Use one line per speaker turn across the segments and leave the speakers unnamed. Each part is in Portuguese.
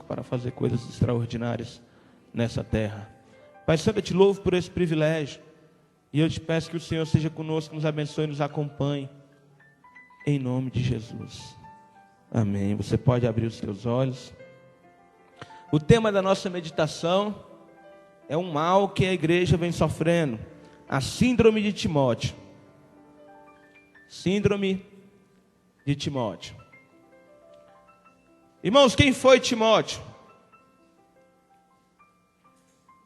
para fazer coisas extraordinárias nessa terra. Pai Santo, eu te louvo por esse privilégio. E eu te peço que o Senhor seja conosco, nos abençoe e nos acompanhe. Em nome de Jesus. Amém. Você pode abrir os seus olhos. O tema da nossa meditação é um mal que a igreja vem sofrendo. A síndrome de Timóteo. Síndrome de Timóteo. Irmãos, quem foi Timóteo?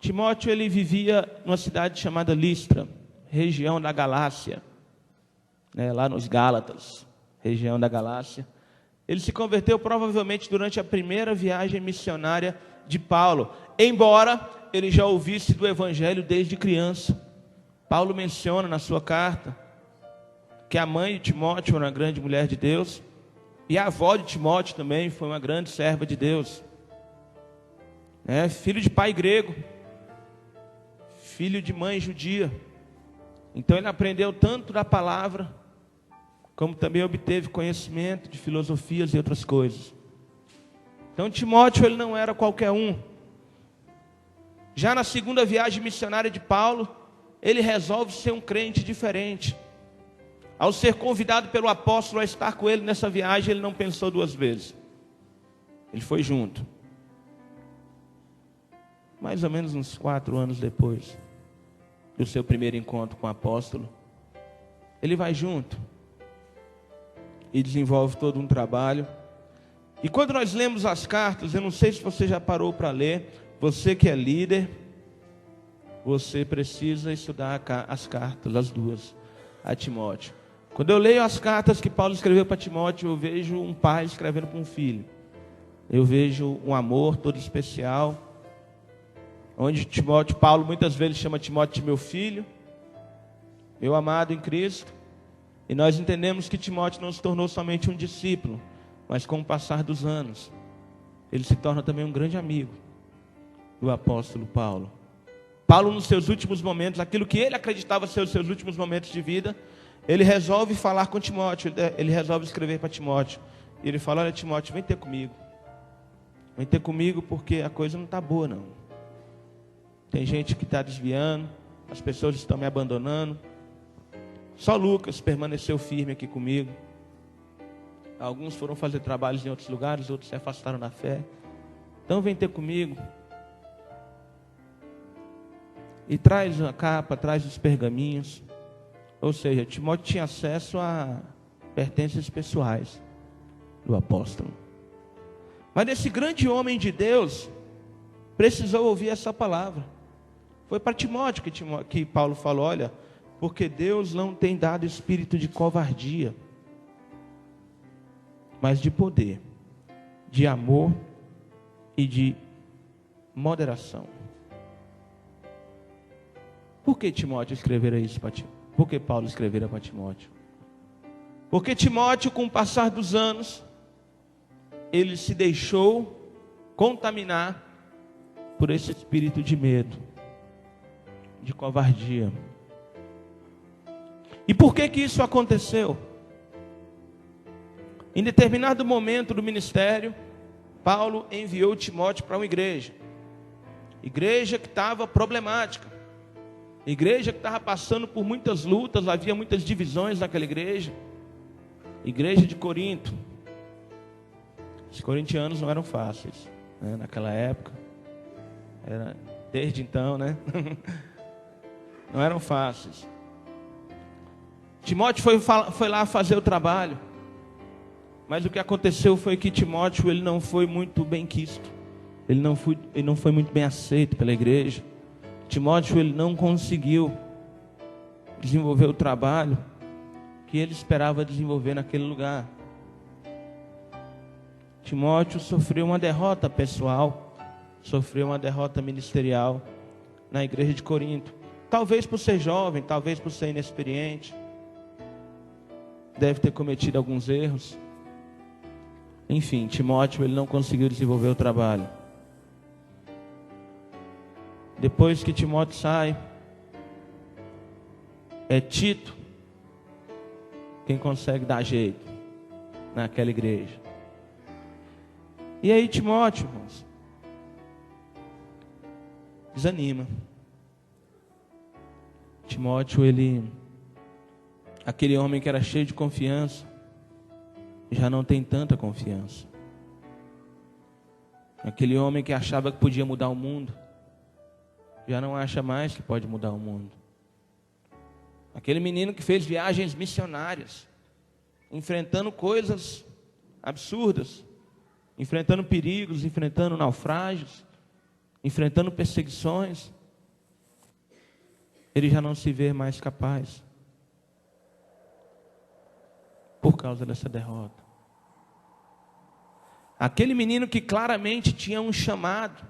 Timóteo, ele vivia numa cidade chamada Listra, região da Galácia, lá nos Gálatas, região da Galácia. Ele se converteu provavelmente durante a primeira viagem missionária de Paulo, embora ele já ouvisse do Evangelho desde criança. Paulo menciona na sua carta que a mãe de Timóteo era uma grande mulher de Deus, e a avó de Timóteo também foi uma grande serva de Deus. Filho de pai grego, filho de mãe judia. Então ele aprendeu tanto da palavra, como também obteve conhecimento de filosofias e outras coisas. Então Timóteo, ele não era qualquer um. Já na segunda viagem missionária de Paulo, ele resolve ser um crente diferente. Ao ser convidado pelo apóstolo a estar com ele nessa viagem, ele não pensou duas vezes. Ele foi junto. Mais ou menos uns 4 anos depois do seu primeiro encontro com o apóstolo, ele vai junto e desenvolve todo um trabalho. E quando nós lemos as cartas, eu não sei se você já parou para ler, você que é líder, você precisa estudar as cartas, as duas, a Timóteo. Quando eu leio as cartas que Paulo escreveu para Timóteo, eu vejo um pai escrevendo para um filho. Eu vejo um amor todo especial, onde Paulo muitas vezes chama Timóteo de meu filho, meu amado em Cristo. E nós entendemos que Timóteo não se tornou somente um discípulo, mas com o passar dos anos, ele se torna também um grande amigo do apóstolo Paulo. Paulo, nos seus últimos momentos, aquilo que ele acreditava ser os seus últimos momentos de vida, ele resolve falar com Timóteo, ele resolve escrever para Timóteo. E ele fala: olha, Timóteo, vem ter comigo. Vem ter comigo porque a coisa não está boa, não. Tem gente que está desviando, as pessoas estão me abandonando. Só Lucas permaneceu firme aqui comigo. Alguns foram fazer trabalhos em outros lugares, outros se afastaram da fé. Então vem ter comigo. E traz a capa, traz os pergaminhos. Ou seja, Timóteo tinha acesso a pertences pessoais do apóstolo. Mas esse grande homem de Deus precisou ouvir essa palavra. Foi para Timóteo que Paulo falou: olha, porque Deus não tem dado espírito de covardia, mas de poder, de amor e de moderação. Por que Timóteo escrevera isso para Timóteo? Por que Paulo escrevera para Timóteo? Porque Timóteo, com o passar dos anos, ele se deixou contaminar por esse espírito de medo, de covardia. E por que isso aconteceu? Em determinado momento do ministério, Paulo enviou Timóteo para uma igreja que estava problemática, igreja que estava passando por muitas lutas, havia muitas divisões naquela igreja de Corinto. Os corintianos não eram fáceis, naquela época, desde então, não eram fáceis. Timóteo foi lá fazer o trabalho, mas o que aconteceu foi que Timóteo, ele não foi muito bem quisto, ele não foi muito bem aceito pela igreja. Timóteo, ele não conseguiu desenvolver o trabalho que ele esperava desenvolver naquele lugar. Timóteo sofreu uma derrota pessoal, sofreu uma derrota ministerial na igreja de Corinto. Talvez por ser jovem, talvez por ser inexperiente, deve ter cometido alguns erros. Enfim, Timóteo, ele não conseguiu desenvolver o trabalho. Depois que Timóteo sai, é Tito quem consegue dar jeito naquela igreja. E aí Timóteo, irmãos, desanima. Timóteo, aquele homem que era cheio de confiança, já não tem tanta confiança. Aquele homem que achava que podia mudar o mundo, já não acha mais que pode mudar o mundo. Aquele menino que fez viagens missionárias, enfrentando coisas absurdas, enfrentando perigos, enfrentando naufrágios, enfrentando perseguições, ele já não se vê mais capaz, por causa dessa derrota. Aquele menino que claramente tinha um chamado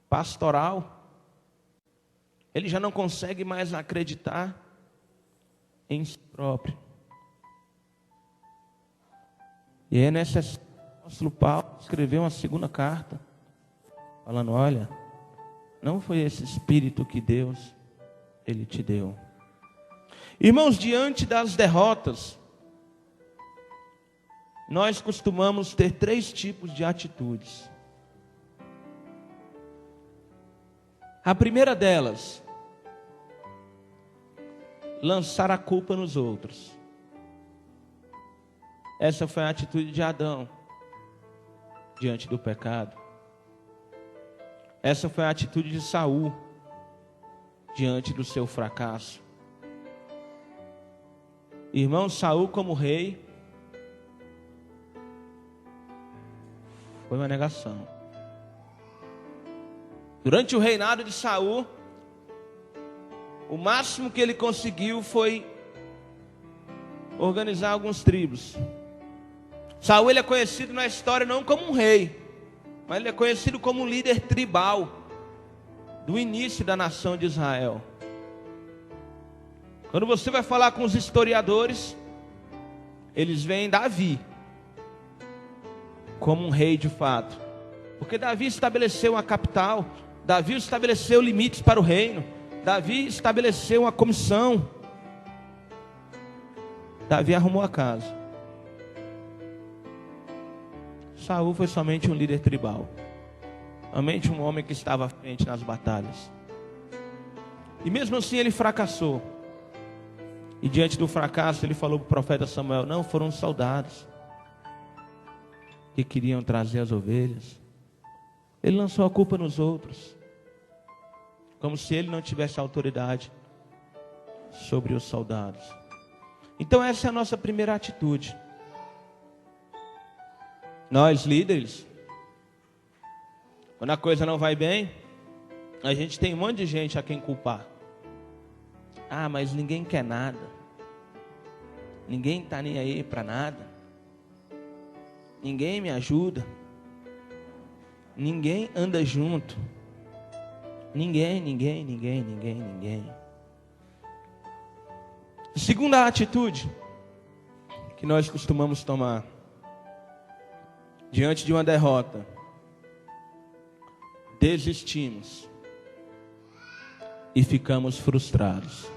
pastoral, ele já não consegue mais acreditar em si próprio. E é necessário o apóstolo Paulo escrever uma segunda carta, falando: olha, não foi esse espírito que Deus, Ele te deu. Irmãos, diante das derrotas, nós costumamos ter 3 tipos de atitudes. A primeira delas, lançar a culpa nos outros. Essa foi a atitude de Adão diante do pecado. Essa foi a atitude de Saul diante do seu fracasso. Irmão, Saul como rei foi uma negação. Durante o reinado de Saul, o máximo que ele conseguiu foi organizar algumas tribos. Saul, ele é conhecido na história não como um rei, mas ele é conhecido como um líder tribal do início da nação de Israel. Quando você vai falar com os historiadores, eles veem Davi como um rei de fato, porque Davi estabeleceu uma capital, Davi estabeleceu limites para o reino, Davi estabeleceu uma comissão, Davi arrumou a casa. Saul foi somente um líder tribal, somente um homem que estava à frente nas batalhas. E mesmo assim ele fracassou. E diante do fracasso ele falou para o profeta Samuel: não, foram os soldados que queriam trazer as ovelhas. Ele lançou a culpa nos outros, como se ele não tivesse autoridade sobre os soldados. Então essa é a nossa primeira atitude. Nós líderes, quando a coisa não vai bem, a gente tem um monte de gente a quem culpar. Ah, mas ninguém quer nada, ninguém está nem aí para nada, ninguém me ajuda, ninguém anda junto, ninguém. Segunda atitude que nós costumamos tomar diante de uma derrota: desistimos e ficamos frustrados.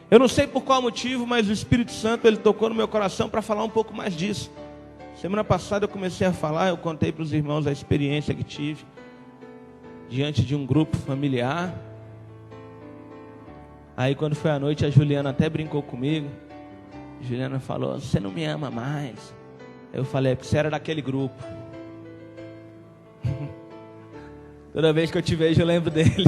Eu não sei por qual motivo, mas o Espírito Santo, ele tocou no meu coração para falar um pouco mais disso. Semana passada eu comecei a falar, eu contei para os irmãos a experiência que tive diante de um grupo familiar. Aí quando foi à noite, a Juliana até brincou comigo. Juliana falou: você não me ama mais. Eu falei: é porque você era daquele grupo. Toda vez que eu te vejo eu lembro dele.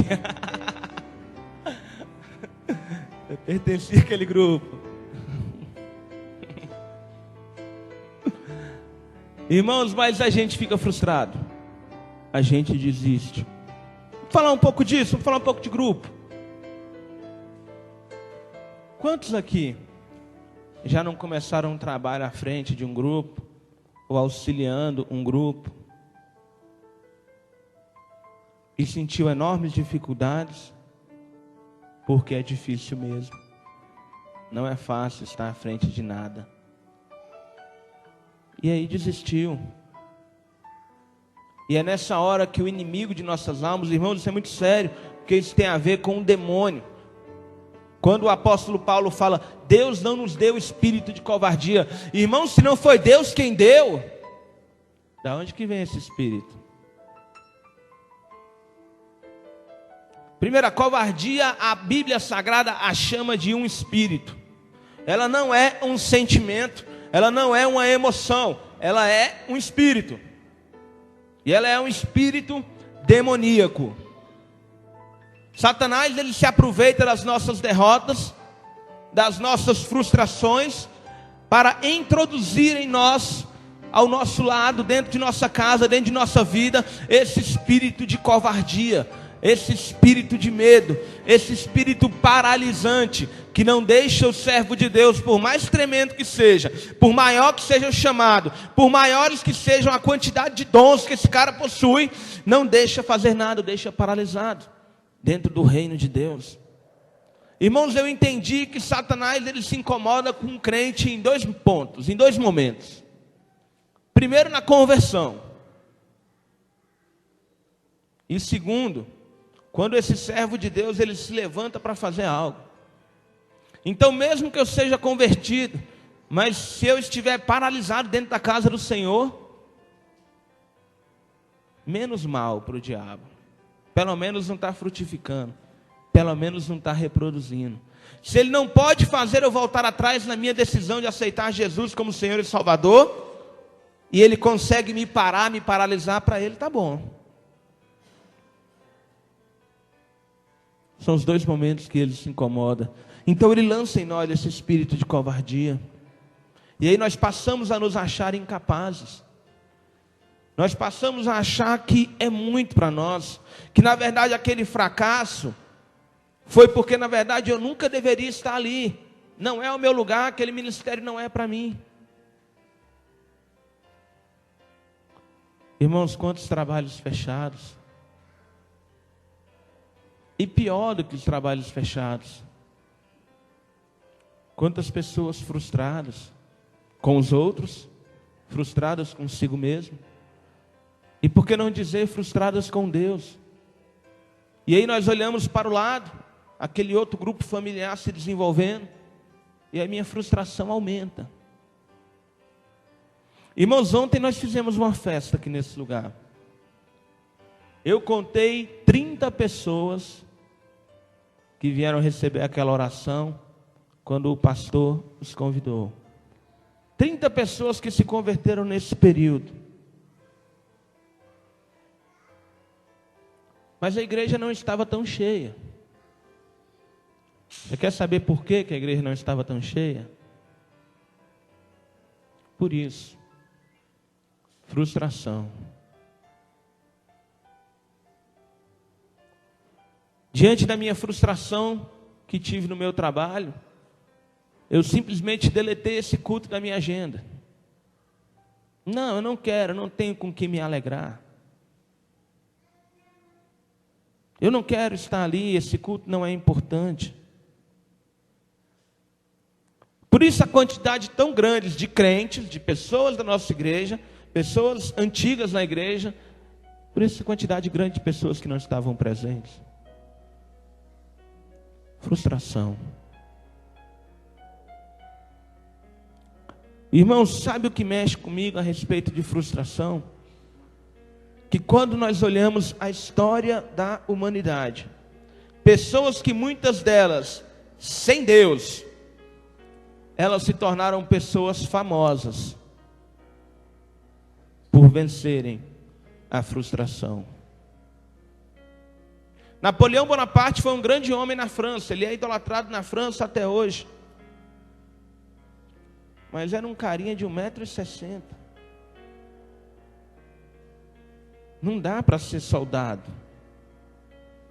Eu pertenci àquele grupo. Irmãos, mas a gente fica frustrado, a gente desiste. Vamos falar um pouco disso, vamos falar um pouco de grupo. Quantos aqui já não começaram um trabalho à frente de um grupo, ou auxiliando um grupo, e sentiu enormes dificuldades? Porque é difícil mesmo. Não é fácil estar à frente de nada. E aí desistiu. E é nessa hora que o inimigo de nossas almas, irmãos, isso é muito sério, porque isso tem a ver com o demônio. Quando o apóstolo Paulo fala: Deus não nos deu espírito de covardia. Irmãos, se não foi Deus quem deu, da onde que vem esse espírito? Primeira, covardia, a Bíblia Sagrada a chama de um espírito. Ela não é um sentimento, ela não é uma emoção, ela é um espírito. E ela é um espírito demoníaco. Satanás, ele se aproveita das nossas derrotas, das nossas frustrações, para introduzir em nós, ao nosso lado, dentro de nossa casa, dentro de nossa vida, esse espírito de covardia, esse espírito de medo, esse espírito paralisante, que não deixa o servo de Deus, por mais tremendo que seja, por maior que seja o chamado, por maiores que sejam a quantidade de dons que esse cara possui, não deixa fazer nada, deixa paralisado, dentro do reino de Deus. Irmãos, eu entendi que Satanás, ele se incomoda com um crente em 2 pontos, em 2 momentos. Primeiro, na conversão. E segundo, quando esse servo de Deus, ele se levanta para fazer algo. Então, mesmo que eu seja convertido, mas se eu estiver paralisado dentro da casa do Senhor, menos mal para o diabo. Pelo menos não está frutificando. Pelo menos não está reproduzindo. Se ele não pode fazer eu voltar atrás na minha decisão de aceitar Jesus como Senhor e Salvador, e ele consegue me parar, me paralisar, para ele está bom. São os 2 momentos que ele se incomoda. Então ele lança em nós esse espírito de covardia. E aí nós passamos a nos achar incapazes. Nós passamos a achar que é muito para nós. Que na verdade aquele fracasso foi porque na verdade eu nunca deveria estar ali. Não é o meu lugar, aquele ministério não é para mim. Irmãos, quantos trabalhos fechados. E pior do que os trabalhos fechados, quantas pessoas frustradas com os outros, frustradas consigo mesmo, e por que não dizer frustradas com Deus? E aí nós olhamos para o lado, aquele outro grupo familiar se desenvolvendo, e a minha frustração aumenta. Irmãos, ontem nós fizemos uma festa aqui nesse lugar. Eu contei 30 pessoas que vieram receber aquela oração quando o pastor os convidou. 30 pessoas que se converteram nesse período. Mas a igreja não estava tão cheia. Você quer saber por que a igreja não estava tão cheia? Por isso. Frustração. Diante da minha frustração que tive no meu trabalho, eu simplesmente deletei esse culto da minha agenda. Não, eu não quero, eu não tenho com que me alegrar. Eu não quero estar ali, esse culto não é importante. Por isso a quantidade tão grande de crentes, de pessoas da nossa igreja, pessoas antigas na igreja, por isso a quantidade grande de pessoas que não estavam presentes. Frustração. Irmãos, sabe o que mexe comigo a respeito de frustração? Que quando nós olhamos a história da humanidade, pessoas que muitas delas, sem Deus, elas se tornaram pessoas famosas por vencerem a frustração. Napoleão Bonaparte foi um grande homem na França, ele é idolatrado na França até hoje. Mas era um carinha de 1,60 m. Não dá para ser soldado.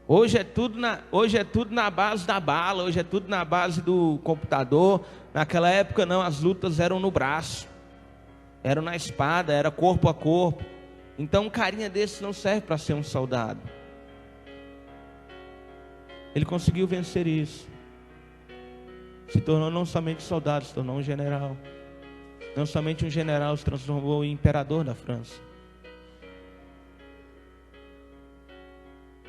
Hoje é tudo na base da bala, hoje é tudo na base do computador. Naquela época não, as lutas eram no braço, eram na espada, era corpo a corpo. Então um carinha desse não serve para ser um soldado. Ele conseguiu vencer isso. Se tornou não somente soldado, se tornou um general. Não somente um general, se transformou em imperador da França.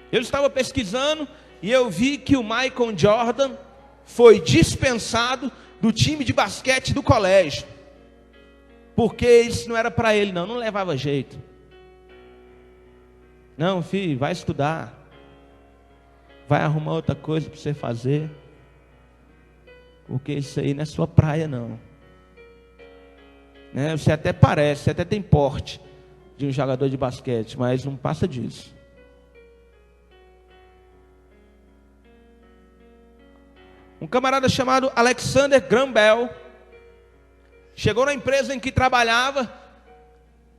Eu estava pesquisando e eu vi que o Michael Jordan foi dispensado do time de basquete do colégio. Porque isso não era para ele, não levava jeito. Não, filho, vai estudar. Vai arrumar outra coisa para você fazer. Porque isso aí não é sua praia, não. Né? Você até parece, você até tem porte de um jogador de basquete, mas não passa disso. Um camarada chamado Alexander Graham Bell chegou na empresa em que trabalhava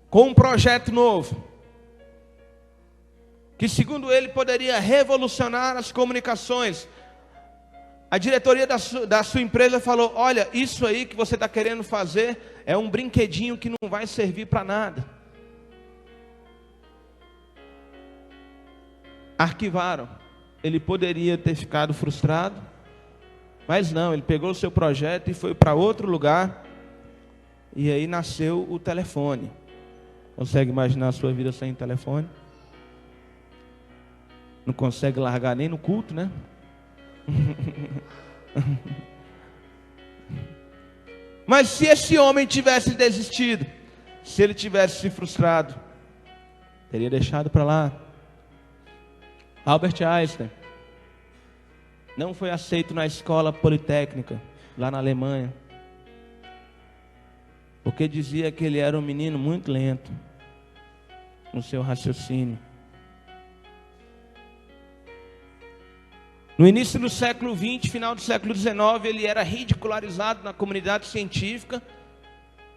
com um projeto novo, que segundo ele poderia revolucionar as comunicações. A diretoria da sua empresa falou: olha, isso aí que você está querendo fazer é um brinquedinho que não vai servir para nada. Arquivaram. Ele poderia ter ficado frustrado, mas não, ele pegou o seu projeto e foi para outro lugar. E aí nasceu o telefone. Consegue imaginar a sua vida sem telefone? Não consegue largar nem no culto, né? Mas se esse homem tivesse desistido, se ele tivesse se frustrado, teria deixado para lá. Albert Einstein não foi aceito na escola politécnica lá na Alemanha, porque dizia que ele era um menino muito lento no seu raciocínio. No início do século XX, final do século XIX, ele era ridicularizado na comunidade científica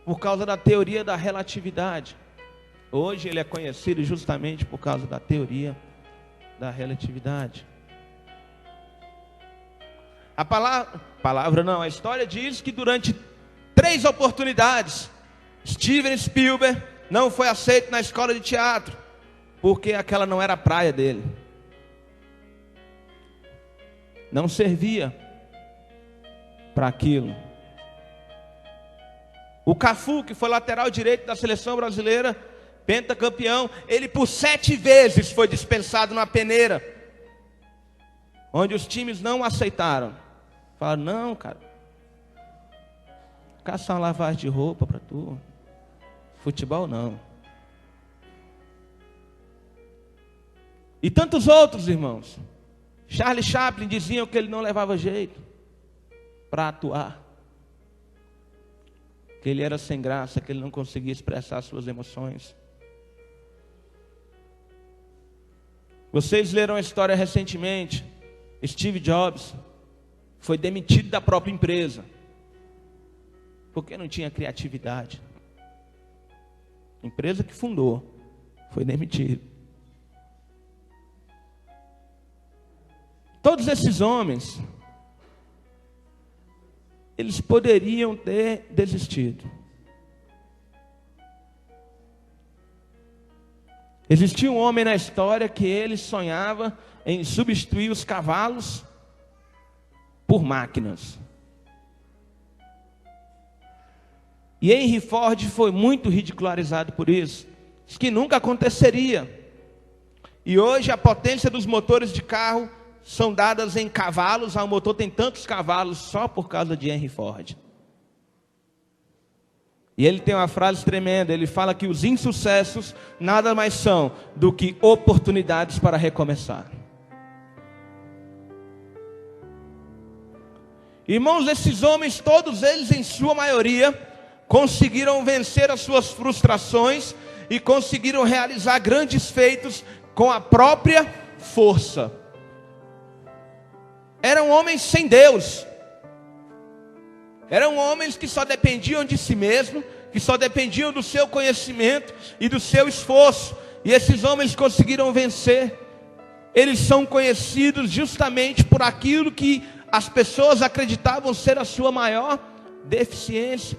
por causa da teoria da relatividade. Hoje ele é conhecido justamente por causa da teoria da relatividade. A história diz que durante 3 oportunidades, Steven Spielberg não foi aceito na escola de teatro, porque aquela não era a praia dele. Não servia para aquilo. O Cafu, que foi lateral direito da seleção brasileira, pentacampeão, ele por 7 vezes foi dispensado na peneira, onde os times não aceitaram. Falaram: não, cara, caça uma lavagem de roupa para tu, futebol não. E tantos outros, irmãos. Charlie Chaplin diziam que ele não levava jeito para atuar, que ele era sem graça, que ele não conseguia expressar suas emoções. Vocês leram a história recentemente. Steve Jobs foi demitido da própria empresa porque não tinha criatividade. Empresa que fundou, foi demitido. Todos esses homens, eles poderiam ter desistido. Existia um homem na história que ele sonhava em substituir os cavalos por máquinas. E Henry Ford foi muito ridicularizado por isso. Diz que nunca aconteceria. E hoje a potência dos motores de carro são dadas em cavalos. O motor tem tantos cavalos só por causa de Henry Ford. E ele tem uma frase tremenda. Ele fala que os insucessos nada mais são do que oportunidades para recomeçar. Irmãos, esses homens, todos eles em sua maioria, conseguiram vencer as suas frustrações e conseguiram realizar grandes feitos com a própria força. Eram homens sem Deus. Eram homens que só dependiam de si mesmo, que só dependiam do seu conhecimento e do seu esforço. E esses homens conseguiram vencer. Eles são conhecidos justamente por aquilo que as pessoas acreditavam ser a sua maior deficiência.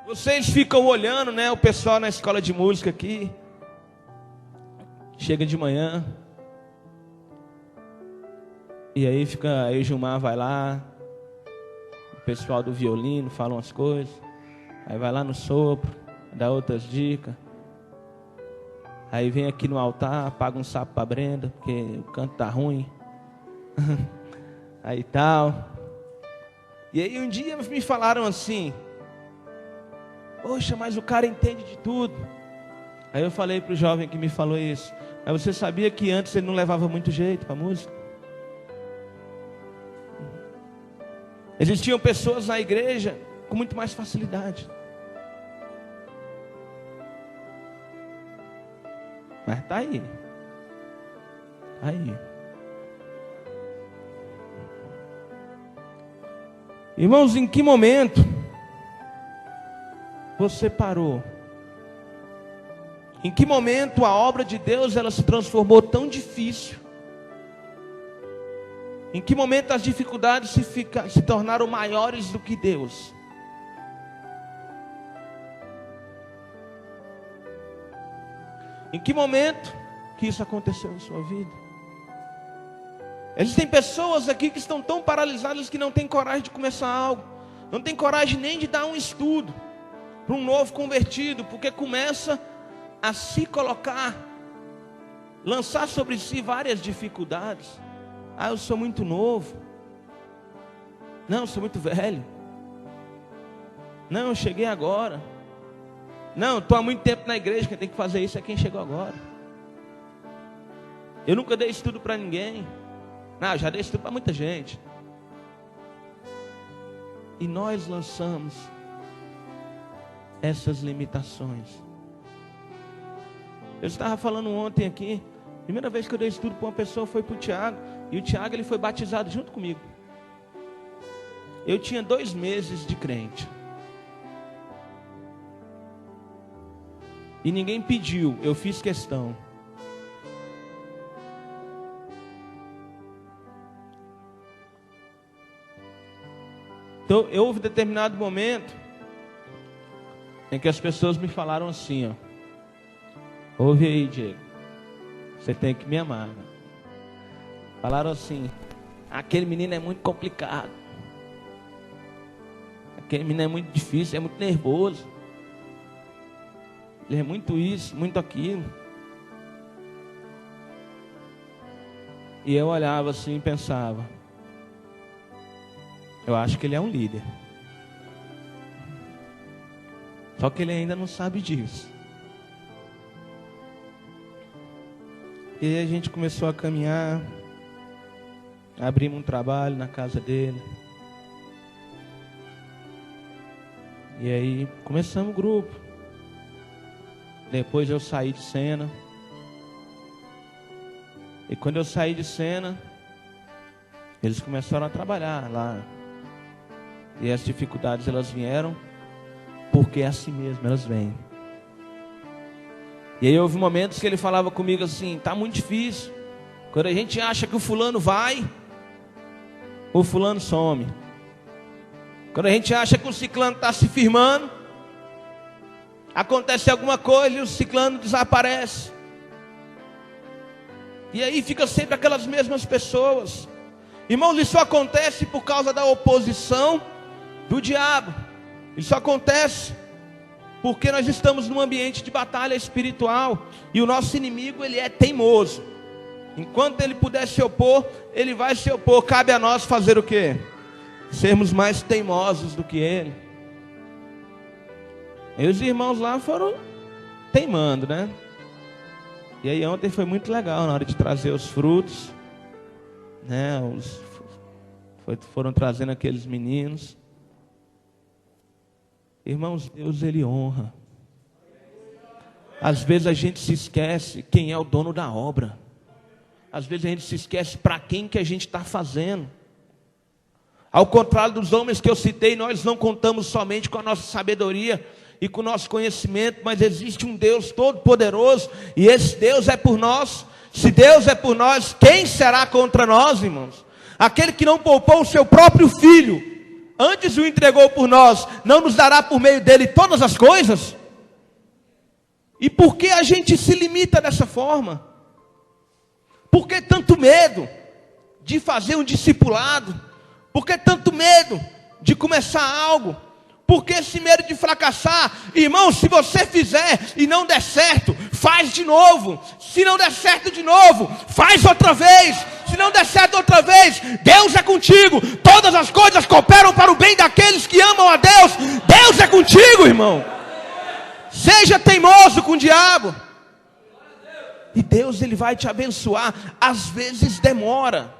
Vocês ficam olhando, né, o pessoal na escola de música aqui. Chega de manhã. E aí o Gilmar vai lá. O pessoal do violino fala umas coisas. Aí vai lá no sopro, dá outras dicas. Aí vem aqui no altar, paga um sapo para Brenda, porque o canto tá ruim. Aí tal. E aí um dia me falaram assim: poxa, mas o cara entende de tudo. Aí eu falei para o jovem que me falou isso: mas você sabia que antes ele não levava muito jeito para a música? Existiam pessoas na igreja com muito mais facilidade. Mas está aí. Está aí. Irmãos, em que momento você parou? Em que momento a obra de Deus ela se transformou tão difícil? Em que momento as dificuldades se tornaram maiores do que Deus? Em que momento que isso aconteceu em sua vida? Existem pessoas aqui que estão tão paralisadas que não têm coragem de começar algo. Não tem coragem nem de dar um estudo para um novo convertido, porque começa a se colocar, lançar sobre si várias dificuldades. Ah, eu sou muito novo. Não, eu sou muito velho. Não, eu cheguei agora. Não, estou há muito tempo na igreja, quem tem que fazer isso é quem chegou agora. Eu nunca dei estudo para ninguém. Não, eu já dei estudo para muita gente. E nós lançamos essas limitações. Eu estava falando ontem aqui, a primeira vez que eu dei estudo para uma pessoa foi para o Tiago. E o Tiago ele foi batizado junto comigo. Eu tinha 2 meses de crente. E ninguém pediu, eu fiz questão. Então, houve um determinado momento em que as pessoas me falaram assim, ó: ouve aí, Diego, você tem que me amar, né? Falaram assim: aquele menino é muito complicado, aquele menino é muito difícil, é muito nervoso, ele é muito isso, muito aquilo. E eu olhava assim e pensava: eu acho que ele é um líder. Só que ele ainda não sabe disso. E aí a gente começou a caminhar. Abrimos um trabalho na casa dele. E aí começamos o grupo. Depois eu saí de cena. E quando eu saí de cena, eles começaram a trabalhar lá. E as dificuldades elas vieram, porque é assim mesmo, elas vêm. E aí houve momentos que ele falava comigo assim: tá muito difícil. Quando a gente acha que o fulano vai, o fulano some. Quando a gente acha que o ciclano está se firmando, acontece alguma coisa e o ciclano desaparece. E aí fica sempre aquelas mesmas pessoas. Irmãos, isso acontece por causa da oposição do diabo. Isso acontece porque nós estamos num ambiente de batalha espiritual. E o nosso inimigo, ele é teimoso. Enquanto ele puder se opor, ele vai se opor. Cabe a nós fazer o quê? Sermos mais teimosos do que ele. E os irmãos lá foram teimando, né? E aí ontem foi muito legal na hora de trazer os frutos, né? Foram trazendo aqueles meninos. Irmãos, Deus ele honra. Às vezes a gente se esquece quem é o dono da obra. Às vezes a gente se esquece para quem que a gente está fazendo. Ao contrário dos homens que eu citei, nós não contamos somente com a nossa sabedoria e com o nosso conhecimento, mas existe um Deus todo-poderoso, e esse Deus é por nós. Se Deus é por nós, quem será contra nós, irmãos? Aquele que não poupou o seu próprio filho, antes o entregou por nós, não nos dará por meio dele todas as coisas? E por que a gente se limita dessa forma? Por que tanto medo de fazer um discipulado? Por que tanto medo de começar algo? Por que esse medo de fracassar? Irmão, se você fizer e não der certo, faz de novo. Se não der certo de novo, faz outra vez. Se não der certo outra vez, Deus é contigo. Todas as coisas cooperam para o bem daqueles que amam a Deus. Deus é contigo, irmão. Seja teimoso com o diabo. e Deus ele vai te abençoar. Às vezes demora.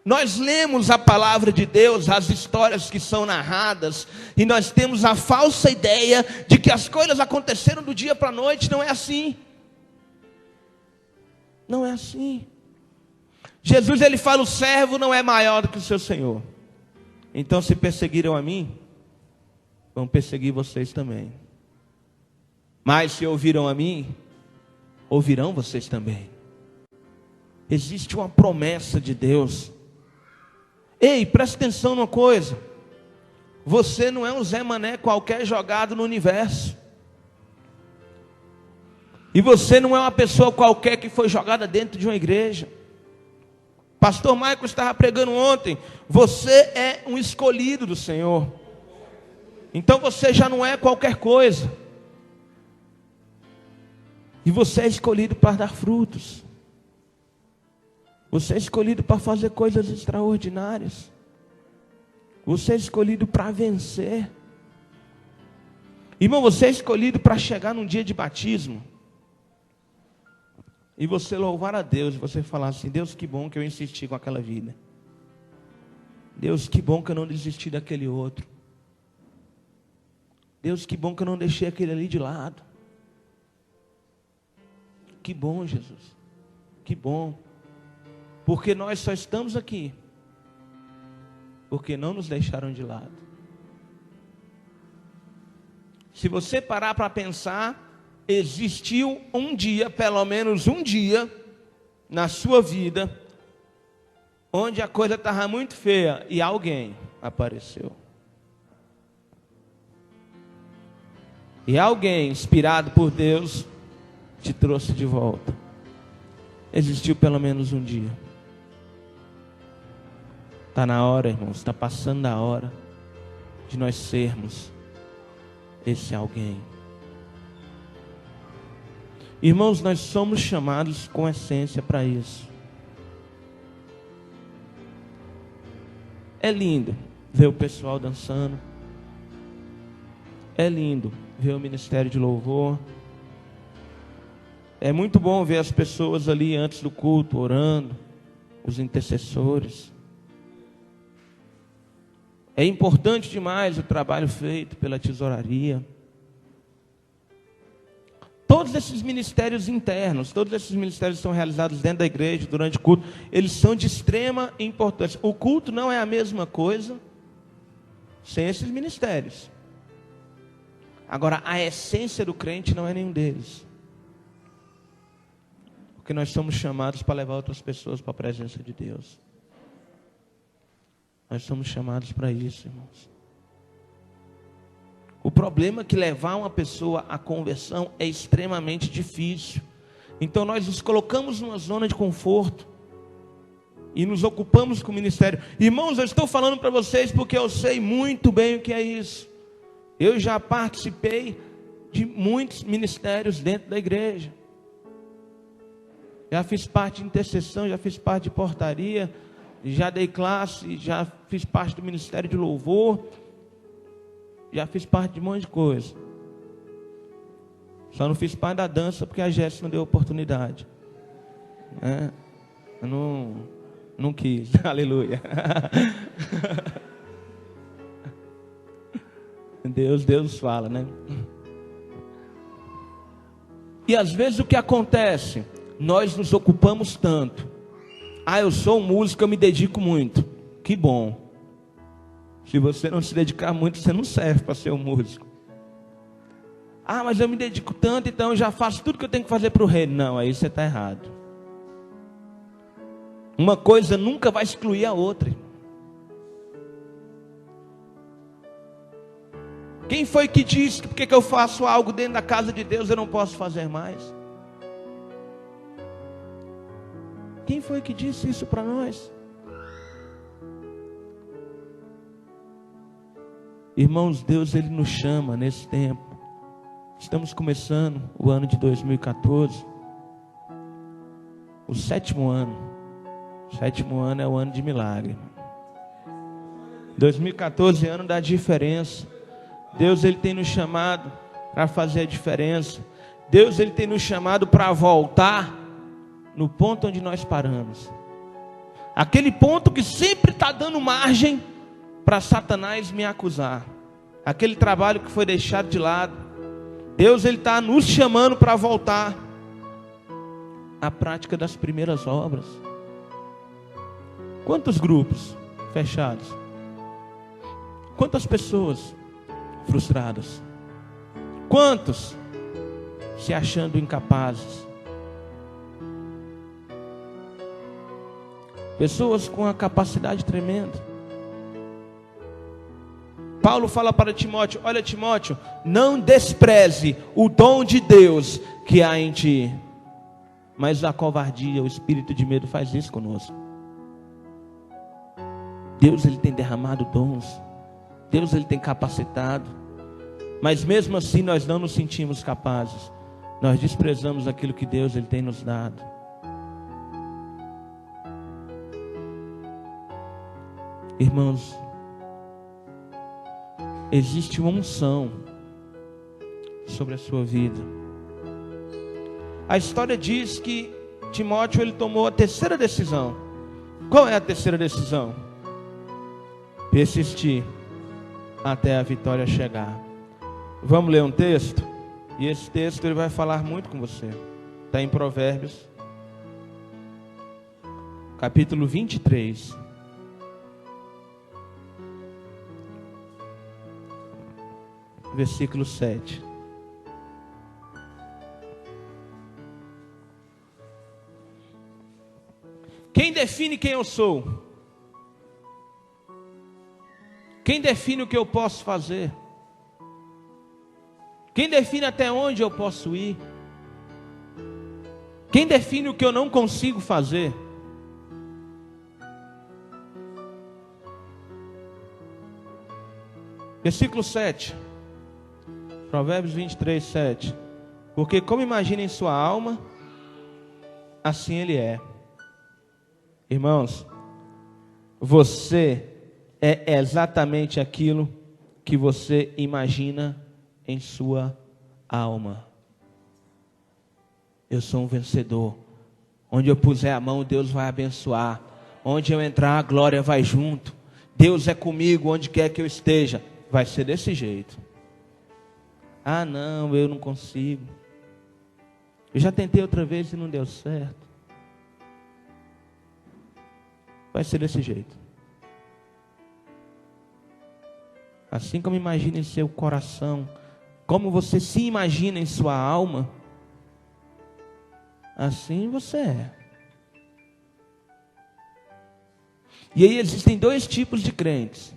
Nós lemos a palavra de Deus, as histórias que são narradas, e nós temos a falsa ideia de que as coisas aconteceram do dia para a noite. Não é assim. Não é assim. Jesus ele fala: o servo não é maior do que o seu Senhor. Então, se perseguiram a mim, vão perseguir vocês também. Mas se ouviram a mim, ouvirão vocês também. Existe uma promessa de Deus. Ei, presta atenção numa coisa. Você não é um Zé Mané qualquer jogado no universo. E você não é uma pessoa qualquer que foi jogada dentro de uma igreja. Pastor Michael estava pregando ontem. Você é um escolhido do Senhor. Então você já não é qualquer coisa. E você é escolhido para dar frutos. Você é escolhido para fazer coisas extraordinárias. Você é escolhido para vencer. Irmão, você é escolhido para chegar num dia de batismo e você louvar a Deus, e você falar assim: Deus, que bom que eu insisti com aquela vida. Deus, que bom que eu não desisti daquele outro. Deus, que bom que eu não deixei aquele ali de lado. Que bom, Jesus. Que bom. Porque nós só estamos aqui porque não nos deixaram de lado. Se você parar para pensar, existiu um dia, pelo menos um dia, na sua vida, onde a coisa estava muito feia e alguém apareceu. E alguém, inspirado por Deus, te trouxe de volta. Existiu pelo menos um dia. Está na hora, irmãos, está passando a hora de nós sermos esse alguém. Irmãos, nós somos chamados com essência para isso. É lindo ver o pessoal dançando. É lindo ver o ministério de louvor. É muito bom ver as pessoas ali antes do culto orando, os intercessores. É importante demais o trabalho feito pela tesouraria. Todos esses ministérios internos, todos esses ministérios que são realizados dentro da igreja, durante o culto, eles são de extrema importância. O culto não é a mesma coisa sem esses ministérios. Agora, a essência do crente não é nenhum deles. Porque nós somos chamados para levar outras pessoas para a presença de Deus. Nós somos chamados para isso, irmãos. O problema é que levar uma pessoa à conversão é extremamente difícil. Então nós nos colocamos numa zona de conforto e nos ocupamos com o ministério. Irmãos, eu estou falando para vocês porque eu sei muito bem o que é isso. Eu já participei de muitos ministérios dentro da igreja. Já fiz parte de intercessão, já fiz parte de portaria, já dei classe, já fiz parte do ministério de louvor, já fiz parte de um monte de coisa. Só não fiz parte da dança porque a Jéssica não deu oportunidade. Eu não quis, aleluia. Deus fala, né? E às vezes o que acontece? Nós nos ocupamos tanto. Eu sou um músico, eu me dedico muito. Que bom. Se você não se dedicar muito, você não serve para ser um músico. Mas eu me dedico tanto, então eu já faço tudo que eu tenho que fazer para o reino. Não, aí você está errado. Uma coisa nunca vai excluir a outra. Quem foi que disse que porque eu faço algo dentro da casa de Deus eu não posso fazer mais? Quem foi que disse isso para nós? Irmãos, Deus ele nos chama nesse tempo. Estamos começando o ano de 2014. O sétimo ano. O sétimo ano é o ano de milagre. 2014 é ano da diferença. Deus ele tem nos chamado para fazer a diferença. Deus ele tem nos chamado para voltar no ponto onde nós paramos. Aquele ponto que sempre está dando margem para Satanás me acusar. Aquele trabalho que foi deixado de lado. Deus ele está nos chamando para voltar à prática das primeiras obras. Quantos grupos fechados? Quantas pessoas frustradas? Quantos se achando incapazes? Pessoas com uma capacidade tremenda. Paulo fala para Timóteo: olha, Timóteo, não despreze o dom de Deus que há em ti. Mas a covardia, o espírito de medo faz isso conosco. Deus ele tem derramado dons. Deus ele tem capacitado. Mas mesmo assim nós não nos sentimos capazes. Nós desprezamos aquilo que Deus ele tem nos dado. Irmãos, existe uma unção sobre a sua vida. A história diz que Timóteo ele tomou a terceira decisão. Qual é a terceira decisão? Persistir até a vitória chegar. Vamos ler um texto? E esse texto ele vai falar muito com você. Está em Provérbios, capítulo 23. Versículo 7. Quem define quem eu sou? Quem define o que eu posso fazer? Quem define até onde eu posso ir? Quem define o que eu não consigo fazer? Versículo 7. Provérbios 23, 7. Porque como imagina em sua alma, assim ele é. Irmãos, você é exatamente aquilo que você imagina em sua alma. Eu sou um vencedor. Onde eu puser a mão, Deus vai abençoar. Onde eu entrar, a glória vai junto. Deus é comigo, onde quer que eu esteja. Vai ser desse jeito. Ah, não, eu não consigo. Eu já tentei outra vez e não deu certo. Vai ser desse jeito. Assim como imagina em seu coração, como você se imagina em sua alma, assim você é. E aí existem dois tipos de crentes.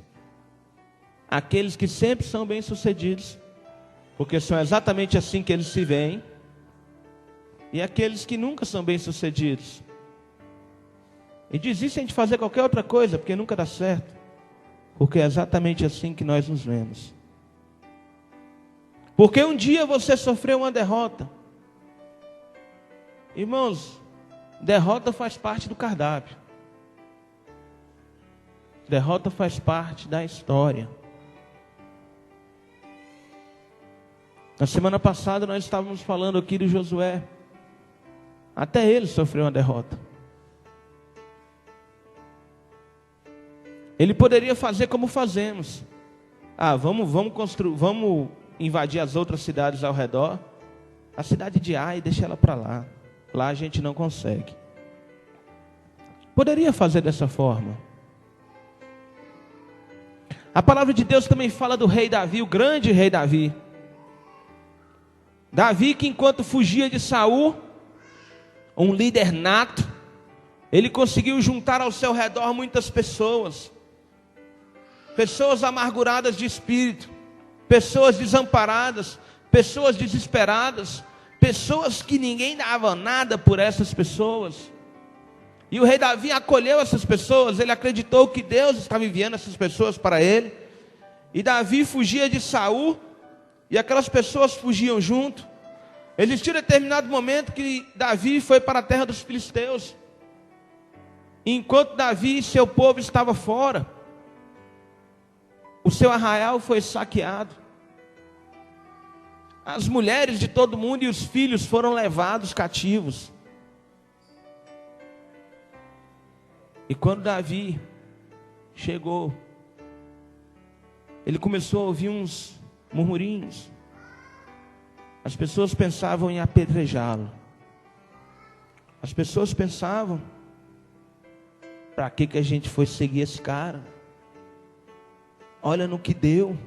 Aqueles que sempre são bem-sucedidos, porque são exatamente assim que eles se veem. E aqueles que nunca são bem-sucedidos. E desistem de fazer qualquer outra coisa, porque nunca dá certo. Porque é exatamente assim que nós nos vemos. Porque um dia você sofreu uma derrota. Irmãos, derrota faz parte do cardápio. Derrota faz parte da história. Na semana passada nós estávamos falando aqui de Josué. Até ele sofreu uma derrota. Ele poderia fazer como fazemos. Vamos invadir as outras cidades ao redor. A cidade de Ai, deixa ela para lá. Lá a gente não consegue. Poderia fazer dessa forma. A palavra de Deus também fala do rei Davi, o grande rei Davi. Davi que enquanto fugia de Saul, um líder nato, ele conseguiu juntar ao seu redor muitas pessoas. Pessoas amarguradas de espírito, pessoas desamparadas, pessoas desesperadas, pessoas que ninguém dava nada por essas pessoas. E o rei Davi acolheu essas pessoas, ele acreditou que Deus estava enviando essas pessoas para ele. E Davi fugia de Saul, e aquelas pessoas fugiam junto. Existiu um determinado momento que Davi foi para a terra dos filisteus. Enquanto Davi e seu povo estavam fora, o seu arraial foi saqueado. As mulheres de todo mundo e os filhos foram levados cativos. E quando Davi chegou, ele começou a ouvir uns murmurinhos. As pessoas pensavam em apedrejá-lo. As pessoas pensavam: para que a gente foi seguir esse cara? Olha no que deu.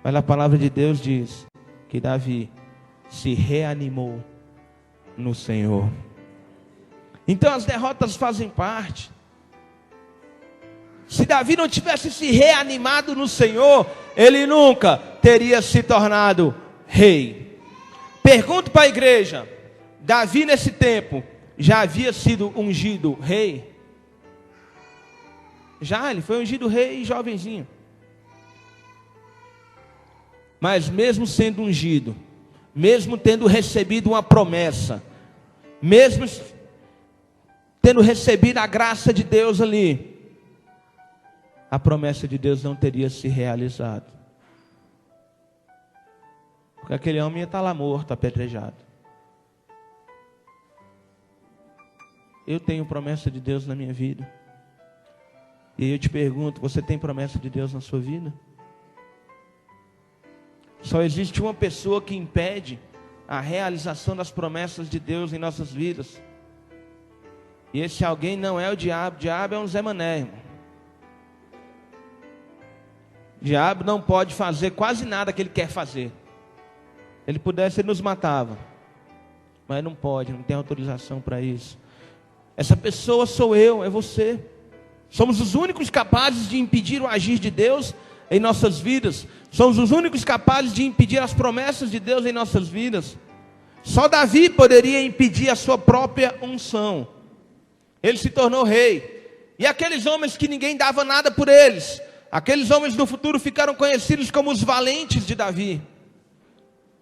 Mas a palavra de Deus diz que Davi se reanimou no Senhor. Então as derrotas fazem parte. Se Davi não tivesse se reanimado no Senhor, ele nunca teria se tornado rei. Pergunto para a igreja: Davi nesse tempo já havia sido ungido rei? Já, ele foi ungido rei jovenzinho. Mas mesmo sendo ungido, mesmo tendo recebido uma promessa, mesmo tendo recebido a graça de Deus ali, a promessa de Deus não teria se realizado. Porque aquele homem ia estar lá morto, apedrejado. Eu tenho promessa de Deus na minha vida. E eu te pergunto: você tem promessa de Deus na sua vida? Só existe uma pessoa que impede a realização das promessas de Deus em nossas vidas. E esse alguém não é o diabo. O diabo é um Zé Mané, irmão. O diabo não pode fazer quase nada que ele quer fazer. Se ele pudesse, ele nos matava. Mas não pode, não tem autorização para isso. Essa pessoa sou eu, é você. Somos os únicos capazes de impedir o agir de Deus em nossas vidas. Somos os únicos capazes de impedir as promessas de Deus em nossas vidas. Só Davi poderia impedir a sua própria unção. Ele se tornou rei. E aqueles homens que ninguém dava nada por eles, aqueles homens no futuro ficaram conhecidos como os valentes de Davi.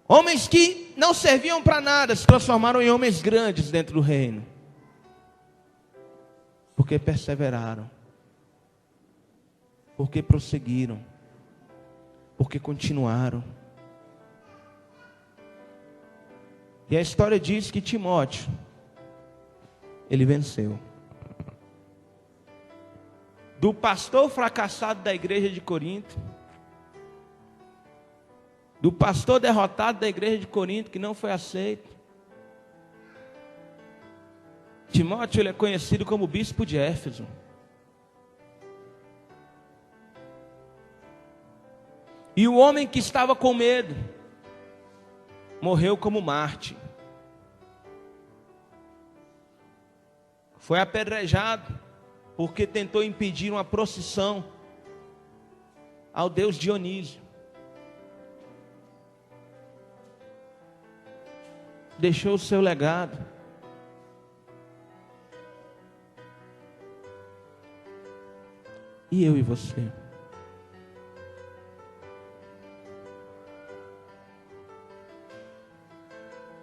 Homens que não serviam para nada, se transformaram em homens grandes dentro do reino. Porque perseveraram. Porque prosseguiram. Porque continuaram. E a história diz que Timóteo, ele venceu. Do pastor fracassado da igreja de Corinto, do pastor derrotado da igreja de Corinto, que não foi aceito, Timóteo, ele é conhecido como bispo de Éfeso. E o homem que estava com medo morreu como mártir. Foi apedrejado porque tentou impedir uma procissão ao deus Dionísio. Deixou o seu legado. E eu e você?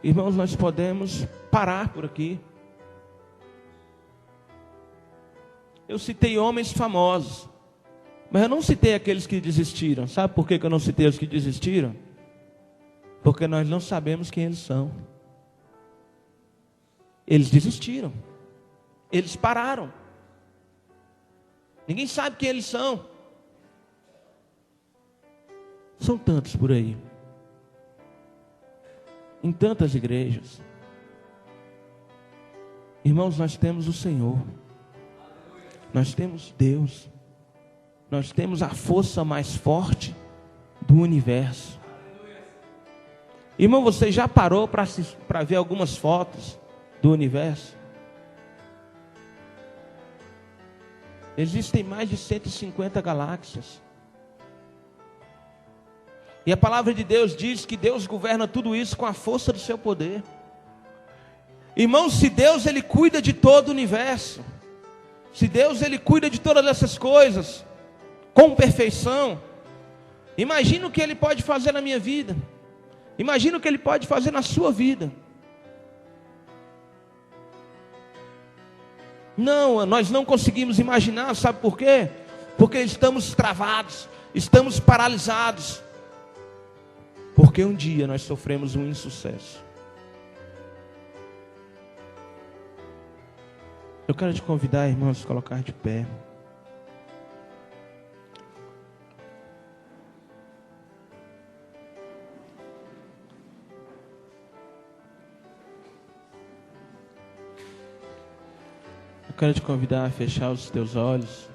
Irmãos, nós podemos parar por aqui. Eu citei homens famosos, mas eu não citei aqueles que desistiram. Sabe por que eu não citei os que desistiram? Porque nós não sabemos quem eles são. Eles desistiram. Eles pararam. Ninguém sabe quem eles são. São tantos por aí. Em tantas igrejas. Irmãos, nós temos o Senhor. Nós temos Deus. Nós temos a força mais forte do universo. Irmão, você já parou para ver algumas fotos do universo? Existem mais de 150 galáxias. E a palavra de Deus diz que Deus governa tudo isso com a força do seu poder. Irmãos, se Deus ele cuida de todo o universo, se Deus ele cuida de todas essas coisas com perfeição, imagina o que ele pode fazer na minha vida. Imagina o que ele pode fazer na sua vida. Não, nós não conseguimos imaginar, sabe por quê? Porque estamos travados, estamos paralisados. Porque um dia nós sofremos um insucesso. Eu quero te convidar, irmãos, a se colocar de pé. Eu quero te convidar a fechar os teus olhos.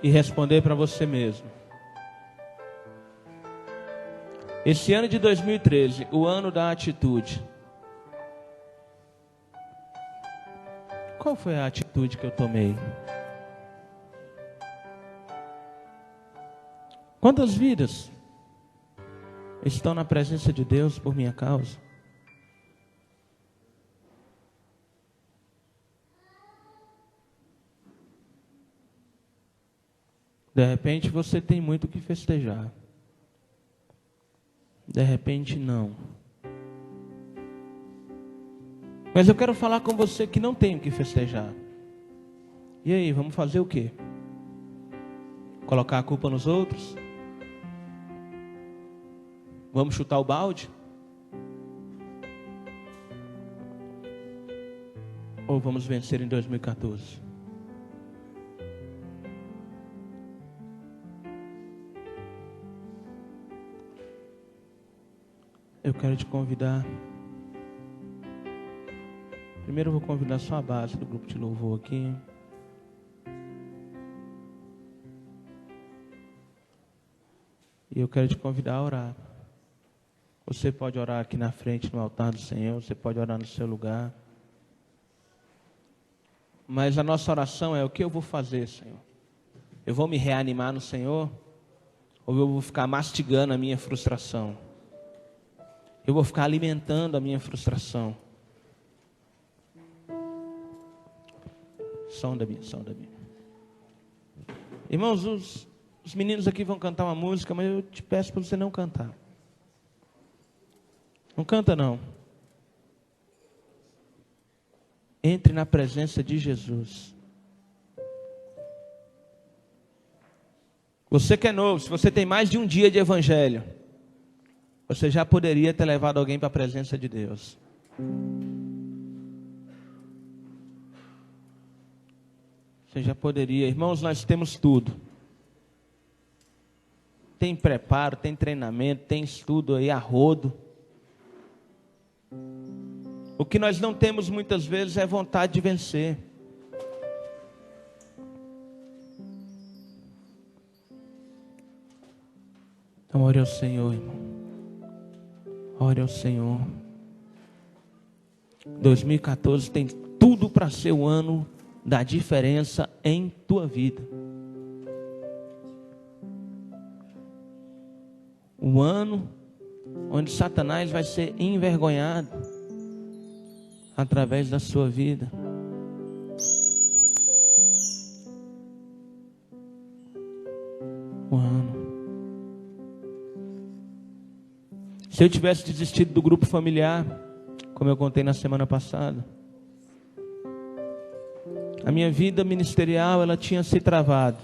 E responder para você mesmo. Esse ano de 2013, o ano da atitude. Qual foi a atitude que eu tomei? Quantas vidas estão na presença de Deus por minha causa? De repente você tem muito o que festejar. De repente não. Mas eu quero falar com você que não tem o que festejar. E aí, vamos fazer o quê? Colocar a culpa nos outros? Vamos chutar o balde? Ou vamos vencer em 2014? Eu quero te convidar. Primeiro eu vou convidar só a base do grupo de louvor aqui. E eu quero te convidar a orar. Você pode orar aqui na frente, no altar do Senhor. Você pode orar no seu lugar. Mas a nossa oração é: o que eu vou fazer, Senhor? Eu vou me reanimar no Senhor? Ou eu vou ficar mastigando a minha frustração? Eu vou ficar alimentando a minha frustração? Som da minha. Irmãos, os meninos aqui vão cantar uma música, mas eu te peço para você não cantar. Não canta não. Entre na presença de Jesus. Você que é novo, se você tem mais de um dia de evangelho, você já poderia ter levado alguém para a presença de Deus. Você já poderia. Irmãos, nós temos tudo. Tem preparo, tem treinamento, tem estudo aí a rodo. O que nós não temos muitas vezes é vontade de vencer. Então ore ao Senhor, irmão. Ore ao Senhor. 2014 tem tudo para ser o ano da diferença em tua vida. O ano onde Satanás vai ser envergonhado através da sua vida. O ano. Se eu tivesse desistido do grupo familiar, como eu contei na semana passada, a minha vida ministerial ela tinha se travado.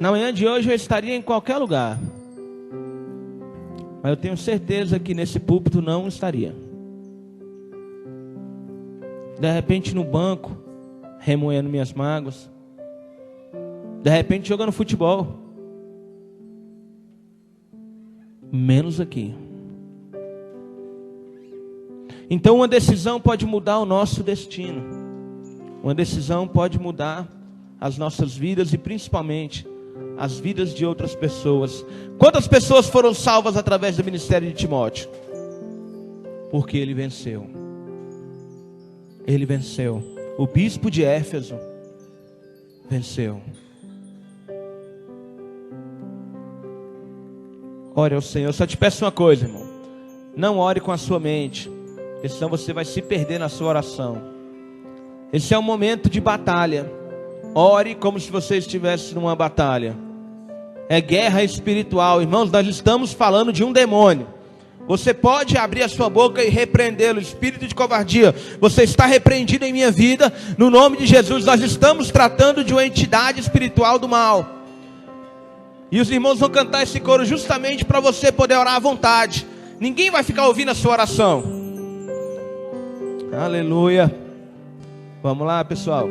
Na manhã de hoje eu estaria em qualquer lugar, mas eu tenho certeza que nesse púlpito não estaria. De repente no banco, remoendo minhas mágoas. De repente jogando futebol. Menos aqui. Então uma decisão pode mudar o nosso destino. Uma decisão pode mudar as nossas vidas e principalmente as vidas de outras pessoas. Quantas pessoas foram salvas através do ministério de Timóteo? Porque ele venceu. Ele venceu. O bispo de Éfeso venceu. Ore ao Senhor. Eu só te peço uma coisa, irmão. Não ore com a sua mente, senão você vai se perder na sua oração. Esse é um momento de batalha. Ore como se você estivesse numa batalha. É guerra espiritual. Irmãos, nós estamos falando de um demônio. Você pode abrir a sua boca e repreendê-lo. Espírito de covardia, você está repreendido em minha vida, no nome de Jesus. Nós estamos tratando de uma entidade espiritual do mal. E os irmãos vão cantar esse coro justamente para você poder orar à vontade. Ninguém vai ficar ouvindo a sua oração. Aleluia. Vamos lá, pessoal.